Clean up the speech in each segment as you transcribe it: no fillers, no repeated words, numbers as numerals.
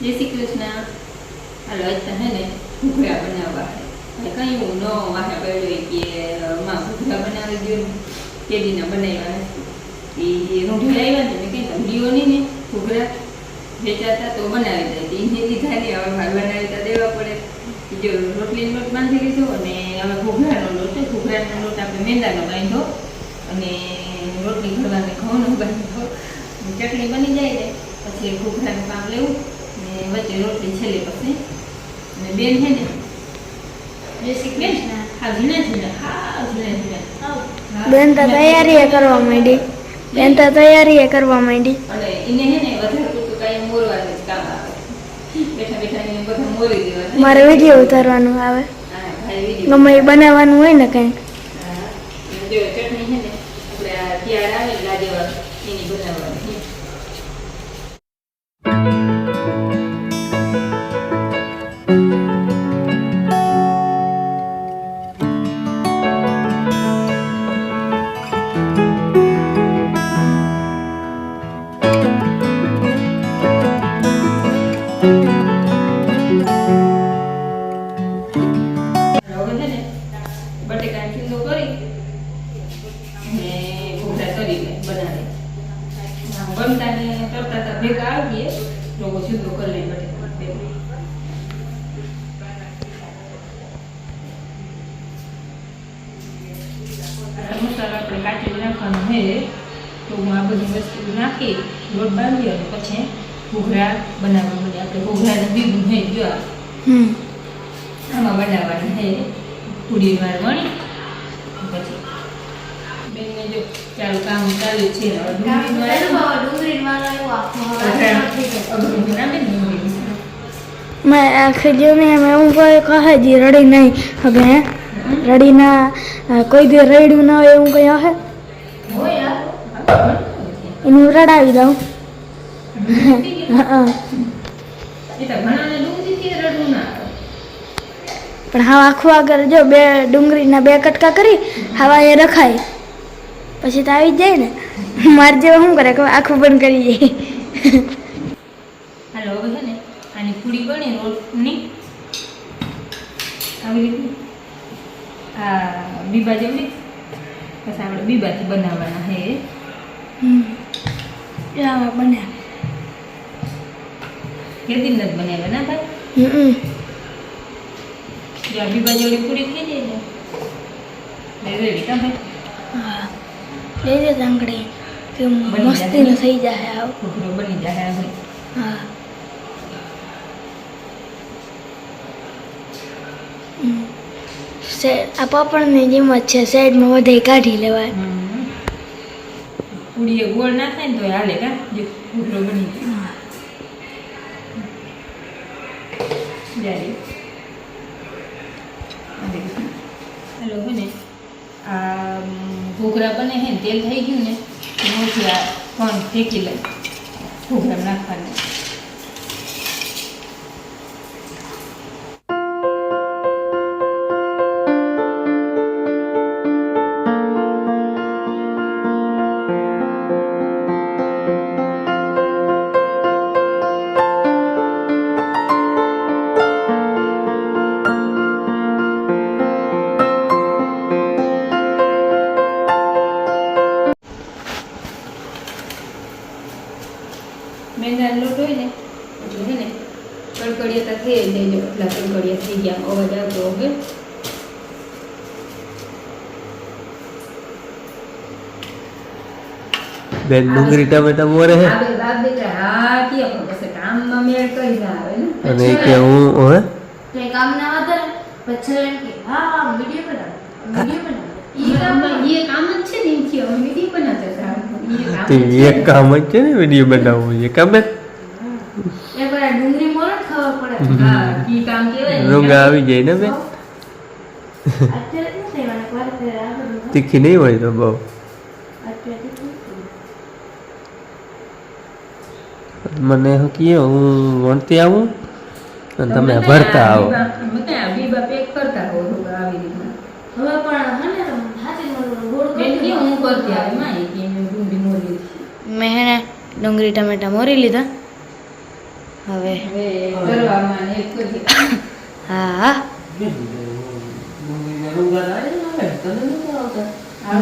જય શ્રી કૃષ્ણ. હાલો આજ તો હે ને ઘૂઘરા બનાવવા હે કઈ હું ન વાહે પડ્યો કે માં ઘૂઘરા બનાવી દો તે દીના બનાવ્યા નથી એ રૂઢી આવ્યા ને કંઈ ઢંગીઓ નહીં ને ઘૂઘરા વેચાતા તો બનાવી દે એને લીધા ને હવે ભાઈ બનાવી તો દેવા પડે. જો રોટલીનો લોટ બાંધી લીધો અને હવે ઘૂઘરાનો લોટ છે. ઘૂઘરાનો લોટ આપણે મેંદાનો બાંધો અને રોટલી ઘડવાને ઘઉંનો બાંધો ચટણી બની જાય ને પછી ઘૂઘરાનું કામ લેવું ને વચ્ચે રોટલી છેલ્લે પછી અને બેન છે ને બેન તો તૈયારી કરવા માંડી અને એને હે ને વધારે પૂરતું કાંઈ મોરવાનું જ કામ આવે. બેઠા બેઠા એને બધા મોરી દેવાના. મારે વિડીયો ઉતારવાનું આવે હા ભાઈ વિડીયો ગમે એ બનાવવાનું હોય ને કંઈક. હા જો ચટણી છે ને આપણે આ તૈયાર આવે ને લાદેવા એની બનાવવાની. બનતા ને તરતા ભેગા આવીએ લોકો સીધો કરી લઈ મસાલા આપણે કાચી નાખવાનું છે તો હું આ બધી વસ્તુ નાખી લોટ બાંધી અને પછી ઘૂઘરા બનાવવા મળે. આપણે ઘૂઘરાનું બીજું છે જો આમાં બનાવવાનું છે પૂરી વાર વણી પછી બેનને જો ચાલુ કામ ચાલુ છે. मैं आखिर में હું કોઈ કહે જી રડી નહીં હવે હે રડી ના કોઈ દી રેડ્યું ના હોય એવું કઈ હે એનું રડાવી દઉં. પણ હા આખું આગળ જો બે ડુંગળીના બે કટકા કરી હવા એ રખાય પછી તો આવી જ જાય ને. મારે જેવા શું કરે આખું બંધ કરી જાય. હાલો હવે છે ને આની પૂરી બની રોટની આવી રીતે આ બીબા જેવડી પછી આપણે બીબાથી બનાવવાના છે. આમાં બને કેદી નથી બનાવ્યા ના ભાઈ. જો આ બીબા જેવડી પૂરી થઈ જાય ને રેડી કા ભાઈ. હા લઈ દે આંગળી કે મસ્તીનું થઈ જાય આવ ઘૂઘરો બની જાય ભાઈ. હા આ પાપડની જેમ જ છે સાઈડમાં વધે કાઢી લેવાય. પૂરી ગોળ ના થાય ને તો હાલે કા જે ઘૂઘરો બની જાય. હાલો હે ને આ ઘૂઘરા બને છે ને તેલ થઈ ગયું ને એમાંથી આ કોણ ફેંકી લે ઘૂઘરા નાખવાનું. મેંદાનો લોટ હોય ને એટલે છે ને કડકડિયા થઈ જાય એટલા કડકડિયા થઈ ગયા અવાજ આવતો હવે. બેન ડુંગળી ટમેટા મોરે હે હા દીકરા હા કે પછી કામમાં મેળ કરી આવે ને અને કે હું હે તો કામ ના વાતર પછી એમ કે હા વિડિયો બનાવ એ કામ જ છે ને એમ કે અમે વિડીયો બનાવતા હતા. તે એક કામ જ છે ને વિડીયો બનાવવું એ કામ જ એકવાર ડુંગળી મોર ખબર પડે. હા ઈ કામ કેવાય રૂંગા આવી જાય ને બેન અત્યારે શું થવાનું એકવાર તીખી નહીં હોય તો બહુ મને શું કહે હું વણતી આવું અને તમે ભરતા આવો. બીબા પેક કરતા હો આવી રીતના હવે પણ હને હાથી ગોળ બેન કે હું કરતી આવે માં કે મેં ડુંગળી મોરી મેં હે ને ડુંગળી ટમેટા મોરી લીધા હવે હવે કરવામાં ને એક પછી હા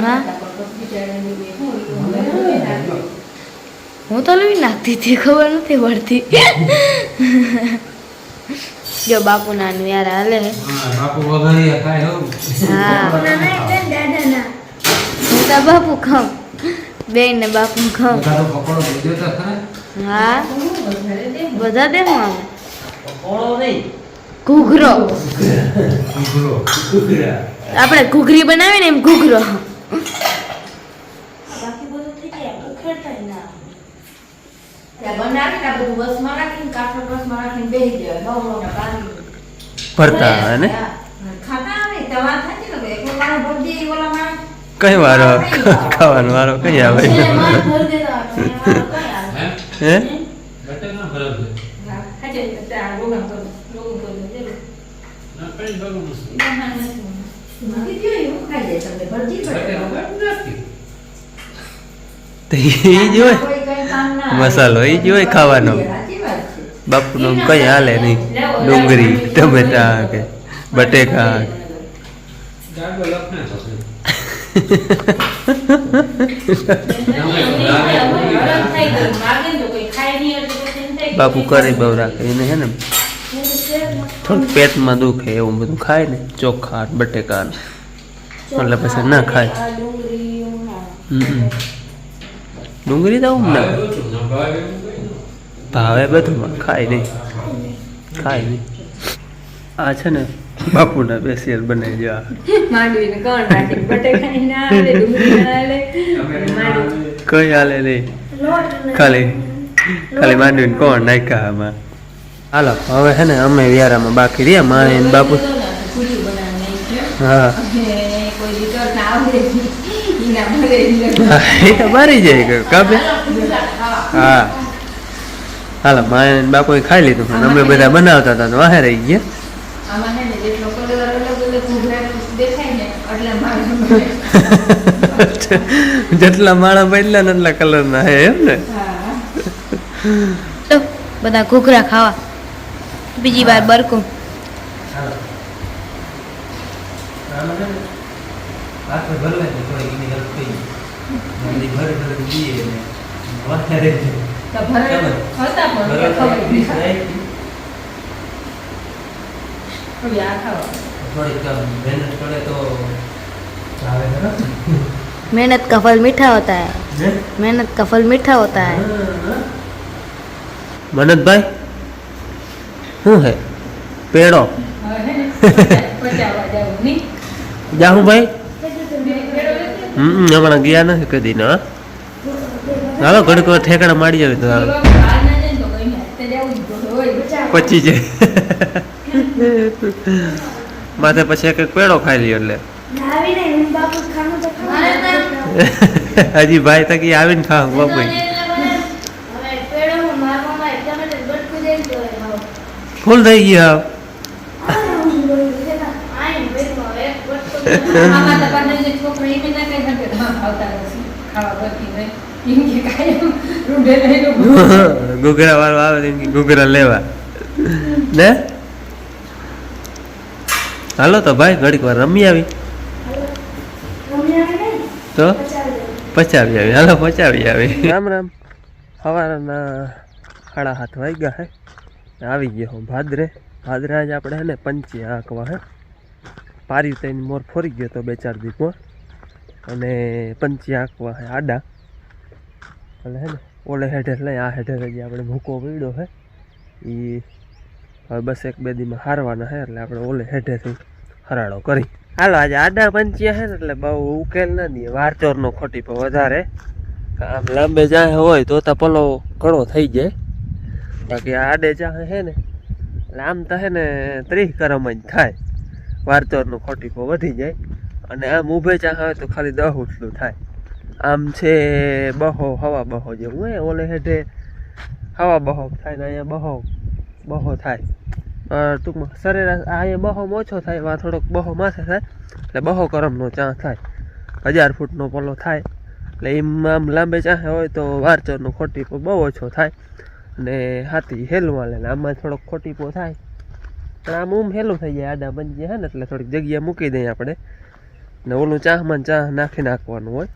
ના. હું તો લઈ નાખતી હતી, ખબર નથી પડતી. જો બાપુ ના યાર હાલે હે. બાપુ વઘારીયા ખાય હો. હા હું તો બાપુ ખાઉં, બેન ને બાપુ ખાઉં. તારો પકોડો દીધો તો ખરા? હા બધા દે હું આવે પકોડો નહીં, ઘૂઘરો. ઘૂઘરા. આપણે ઘૂઘરી બનાવી ને એમ ઘૂઘરો. ભરતા ને કઈ વારો ખાવાનો વારો કઈ આવે હે તો ઈ જ હોય મસાલો, ઈ જ હોય ખાવાનો. બાપુનો કઈ હાલે નહીં, ડુંગળી ટમેટા કે બટેકા. બાપુ કરે બહુ રાખે એને હે ને થોડું પેટમાં દુખે એવું બધું ખાય ને, ચોખા બટેકા એટલે પછી ના ખાય. ડુંગળી તો આવું ના ભાવે બધું ખાય નહીં, ખાય નહીં. આ છે ને બાપુના સ્પેશિયલ બનાવી જો માંડવીને કોણ રાખે બટેકા ના આલે ડુંગળી ના આલે માંડવી કઈ હાલે નહીં, ખાલી ખાલી માંડવીને કોણ નાખ્યા આમાં. હાલો હવે હે ને અમે વ્યારામાં બાકી રહ્યા મારે ને બાપુ. પૂરી બનાવવાની હા કોઈ રીતર ના આવડે ઈના ભરે એ તો મારી જાય કાપે. હા હાલો મારે ને બાપુએ ખાઈ લીધું પણ અમે બધા બનાવતા હતા તો વાહે રહી ગયા. આમાં હે ને જેટલો કલર અલગ અલગ ઘૂઘરા દેખાય ને એટલે મારે જેટલા માળા બદલા ને એટલા કલર ના હે એમ ને. હા તો બધા ઘૂઘરા ખાવા બીજી વાર બરકું. તો ભરે હતા પણ ખબર હવે આ ખાવા मेहनत का फल मीठा होता है, मेहनत का फल मीठा होता है. મનતભાઈ શું હે પેડો હવે હે ને પચાવવા જાવું નહીં જાહું ભાઈ. હમણાં ગયા નથી કદી ના. હાલો ઘડીક વાર ઠેકાણા મારી જાય તો હાલો પચી જાય માથે પછી એક એક પેડો ખાઈ લ્યો એટલે હજી ભાઈ તકી આવીને ખાવ બાપુ ફૂલ થઈ ગયા. ઘૂઘરા વાળો આવે ઘૂઘરા લેવા ને. હાલો તો ભાઈ ઘડીક વાર રમી આવી તો પચાવી આવી. હાલો પચાવી આવી. રામ રામ. સવારના 7:30 વાગ્યા હે. આવી ગયો હું ભાદરે. ભાદરે આજે આપણે હે ને પંચી આંકવા હે. પારી તઈને મોર ફોરી ગયો તો 2-4 દી મોર અને પંચી આંકવા હે આડા એટલે હે ને ઓલે હેઠે લઈ આ હેઠે હજી આપણે ભૂકો પીડ્યો હે એ હવે બસ 1-2 દીમાં હારવાના હે એટલે આપણે ઓલે હેઠેથી હરાડો કરી. હાલો આજે આડા પંચિયા હે ને એટલે બહુ ઉકેલ ના દે. વારચોરનો ખોટી પણ વધારે આમ લાંબે જાય હોય તો પલો ઘણો થઈ જાય. બાકી આડે ચાહે હે ને એટલે આમ તો હે ને 30 કરમ જ થાય. વારચોરનું ખોટી પણ વધી જાય અને આમ ઊભે ચાહે હોય તો ખાલી 10 ઉઠલું થાય. આમ છે બહો હવા બહો જેવું હોય ઓલે હેઠે હવા બહો થાય ને અહીંયા બહો થાય. ટૂંકમાં સરેરાશ અહીંયા બહો ઓછો થાય, વા થોડોક બહો માથે થાય એટલે બહો કરમનો ચાં થાય. 1000 ફૂટનો પલો થાય એટલે એમ આમ લાંબે ચાહે હોય તો વારચોરનો ખોટી પણ બહુ ઓછો થાય ને હાથી હેલું હાલે ને આમાં થોડોક ખોટીપો થાય પણ આમ હેલું થઈ જાય આડા બની જાય ને એટલે થોડીક જગ્યા મૂકી દઈએ આપણે ને ઓલું ચાહમાં ચાહ નાખી નાખવાનું હોય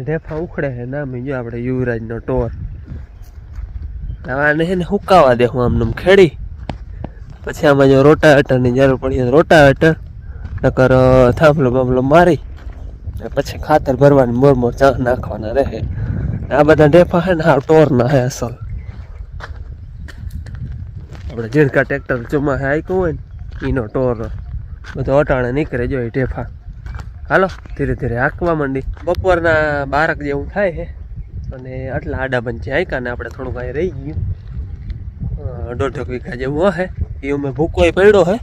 ઢેફા ઉખડે છે નામ જો આપણે યુવરાજનો ટોર આને છે ને હુકાવા દેવું આમનું ખેડી પછી આમાં જો રોટાવેટરની જરૂર પડી રોટાવેટર નકર થાંભલો બાંભલો મારી પછી ખાતર ભરવાની મોર ચાહ નાખવાના રહે આ બધા ઢેફા છે ને હા ટોરના હે અસલ આપણે ઝીણકા ટ્રેક્ટર ચોમાસે આયકું હોય ને એનો ટોર બધો અટાણે નીકળે જો એ ઢેફા હાલો ધીરે ધીરે હાંકવા માંડી બપોરના 12 જેવું થાય છે અને આટલા આડા બંચે આયકા ને આપણે થોડુંક અહીં રહી ગયું 1.5 વીઘા જેવું હશે એ અમે ભૂકો પડ્યો હે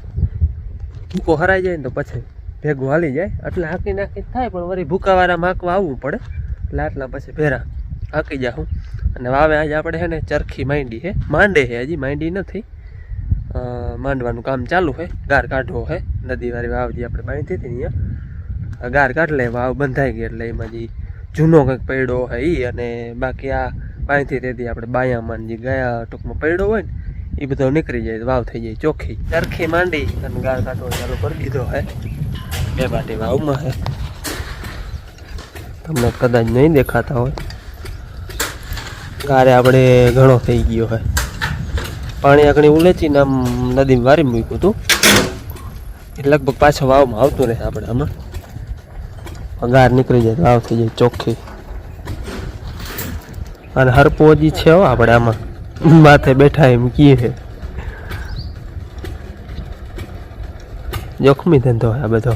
ભૂકો હરાઈ જાય ને તો પછી ભેગું હાલી જાય એટલે હાંકી નાખી થાય પણ વળી ભૂકાવાળા હાંકવા આવવું પડે એટલે આટલા પછી ભેરા હાંકી જાઉં અને વાવે આજે આપણે છે ને ચરખી માંડી છે માંડે છે હજી માંડી નથી માંડવાનું કામ ચાલુ છે ગાર કાઢવો છે નદીવાળી વાવ જે આપણે બાંધી હતી અહીંયા ગાર કાઢ લે વાવ બંધાઈ ગઈ એટલે એમાં જે જૂનો કંઈક પડ્યો હોય એ અને બાકી આ બાંધી તેથી આપણે બાયામાં જે ગયા ટૂંકમાં પડ્યો હોય ને એ બધો નીકળી જાય વાવ થઈ જાય ચોખ્ખી ચરખી માંડી અને ગાર કાઢવો ચાલુ કરી દીધો હે 2 બાટી વાવમાં છે તમને કદાચ નહીં દેખાતા હોય ગારે આપણે ઘણો થઈ ગયો હોય પાણી આગળ ઉલેચીને આમ નદીમાં વારી મૂક્યું હતું એટલે લગભગ પાછો વાવમાં આવતું રહે આપણે આમાં ગાર નીકળી જાય વાવ થઈ જાય ચોખ્ખી અને હરપો હજી છે હો આપણે આમાં માથે બેઠા એમ કીએ છે જોખમી ધંધો આ બધો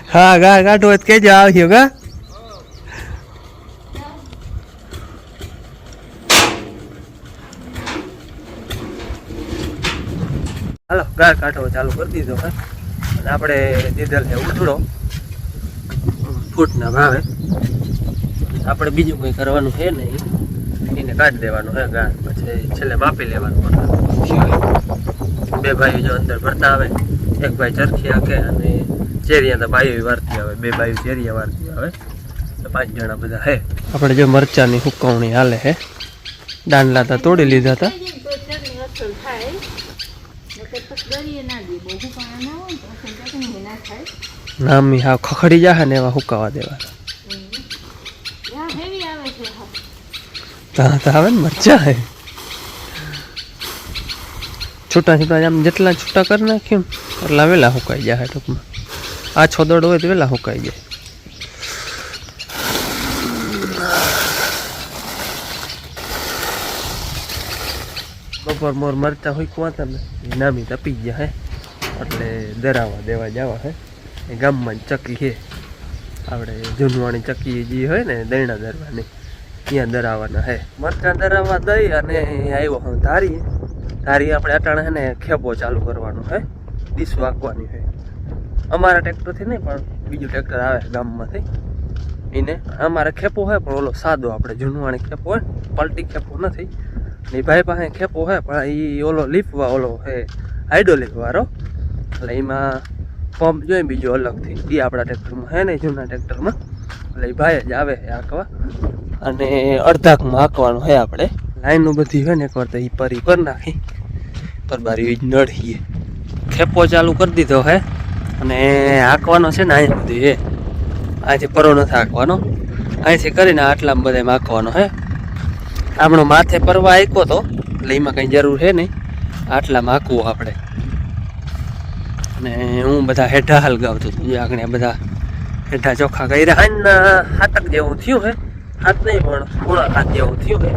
હા ગાર કાઢો કેજો આવ્યો ગા હાલો ગાર કાઢવો ચાલુ કરી દીધો હે અને આપણે દીધેલ છે ઉઠડો ફૂટના ભાવે આપણે બીજું કંઈ કરવાનું છે નહીં એને કાઢી દેવાનું હે ગાર પછી છેલ્લે માપી લેવાનું 2 ભાઈઓ જો અંદર ભરતા આવે 1 ભાઈ ચરખી હાકે અને ચેરિયા તો ભાઈઓ વારતી આવે 2 ભાઈઓ ચેરિયા વારતી આવે તો 5 જણા બધા હે આપણે જો મરચાની હુકવણી હાલે હે દાંડલા તો તોડી લીધા હતા નામી હા ખખડી જાય ને એવા હુકાવા દેવાના આવે ને મરચા હે છૂટા છૂટા આમ જેટલા છૂટા કરી નાખ્યું એટલા વહેલા સુકાઈ જાય ટૂંકમાં આ છોદડ હોય તો વહેલા સુકાઈ જાય બપોર મોર મરચા હોય કુવાતા ને નામી તપી ગયા હે એટલે દરાવા દેવા જવા હે એ ગામમાં ચકી છે આપણે જૂનવાણી ચકી જે હોય ને દૈણા દરવાની ત્યાં દરાવવાના હે મરચા દરાવવા દઈ અને આવ્યો હું ધારી આપણે અટાણે છે ને ખેપો ચાલુ કરવાનો હે ડીશ વાગવાની છે અમારા ટ્રેક્ટરથી નહીં પણ બીજું ટ્રેક્ટર આવે ગામમાંથી એને અમારે ખેપો હોય પણ ઓલો સાદો આપણે જૂનવાણી ખેપો હોય પલટી ખેપો નથી ને ભાઈ પાસે ખેપો હોય પણ એ ઓલો લીફવા ઓલો હે હાઇડ્રોલિક વાળો એટલે એમાં પંપ જોઈએ બીજો અલગથી એ આપણા ટ્રેક્ટરમાં હે ને જૂના ટ્રેક્ટરમાં એટલે એ ભાઈ જ આવે છે હાંકવા અને અડધાકમાં હાંકવાનું હોય આપણે લાઈનો બધી હોય ને એકવાર તો એ પરી કરી નાખી પરબારી નડીએ ખેપો ચાલુ કરી દીધો હે અને હાંકવાનો છે ને અહીંયા બધી હે અહીંથી પરો નથી હાંકવાનો અહીંથી કરીને આટલામાં બધા હાંકવાનો હે આપણો માથે પરવા હાંક્યો તો એટલે એમાં કંઈ જરૂર છે નહીં આટલામાં હાંકવું આપણે અને હું બધા હેઠા હલગાવતો હતો. આગળ બધા હેઠા ચોખ્ખા કર્યા. આજના હાથક જેવું થયું હે, હાથ નહીં પણ પૂણા હાથ જેવું થયું હે.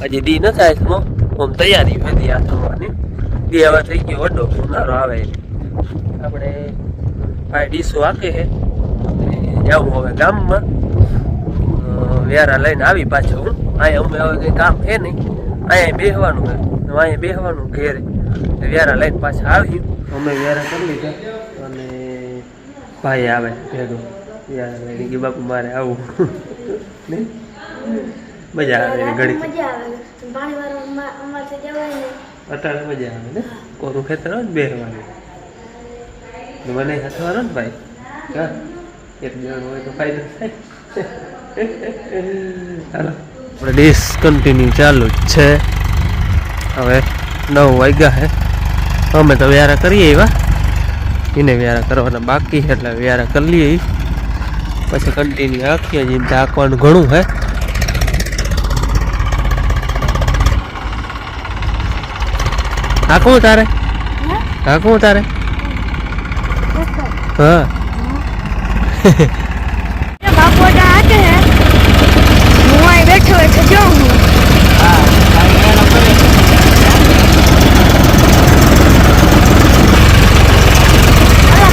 હજી દી ન થાય તો આમ તૈયારી હતી આ થવાની. દી હવે થઈ ગયો વડો ઉનાળો આવે આપણે ભાઈ ડીસો આકે છે જવું હવે ગામમાં વ્યારા લઈને આવી પાછો હું અહીંયા અમે હવે કંઈ કામ છે નહીં અહીંયા બેસવાનું છે અહીંયા બેસવાનું ઘેરે વ્યારા લઈને પાછા આવ્યું અમે વ્યારા કરી લીધા અને ભાઈ આવે ભેગો વ્યારા લઈને કે બાપુ મારે આવું નહીં મજા આવે ઘડી અટાણે મજા આવે ને કોરું ખેતર હોય ને બેસવાનું મને હથવાનો ને ભાઈ હા એક જણ હોય તો ફાયદો થાય હાલો આપણે ડિસકન્ટિન્યુ ચાલુ જ છે હવે 9 વાગ્યા છે અમે તો વ્યારા કરીએ એવા એને વ્યારા કરવાના બાકી છે એટલે વ્યારા કરી લઈએ પછી કન્ટિન્યુ રાખીએ જેમ રાખવાનું ઘણું હે હાકું તારે હાકું તારે हाँ बापू आते हैं वहीं बैठे बैठे जाऊँ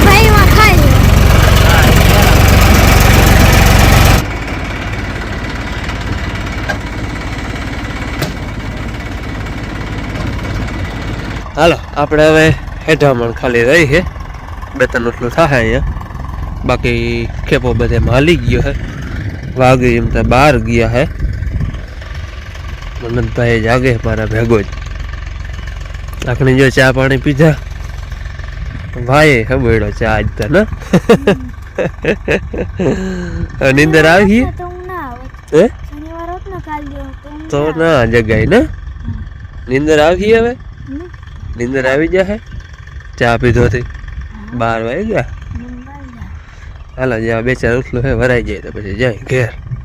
भाई वहाँ खाए હાલો આપણે હવે હેઠામણ ખાલી રહી છે 2-3 એટલું થાય અહીંયા બાકી ખેપો બધેમાં હાલી ગયો હે વાઘ એમ તો બહાર ગયા હે મનનભાઈ જાગે મારા ભેગો જ આખણી જો ચા પાણી પીધા ભાઈ ખબડ્યો ચા આજ તો ને નીંદર આવી હે તો ના જગાય ને નીંદર આવી હવે નીંદર આવી જાય ચા પીધોથી 12 વાગ્યા હાલો જ્યાં 2-4 ઉઠલું હે વરાઈ જાય તો પછી જાય ઘેર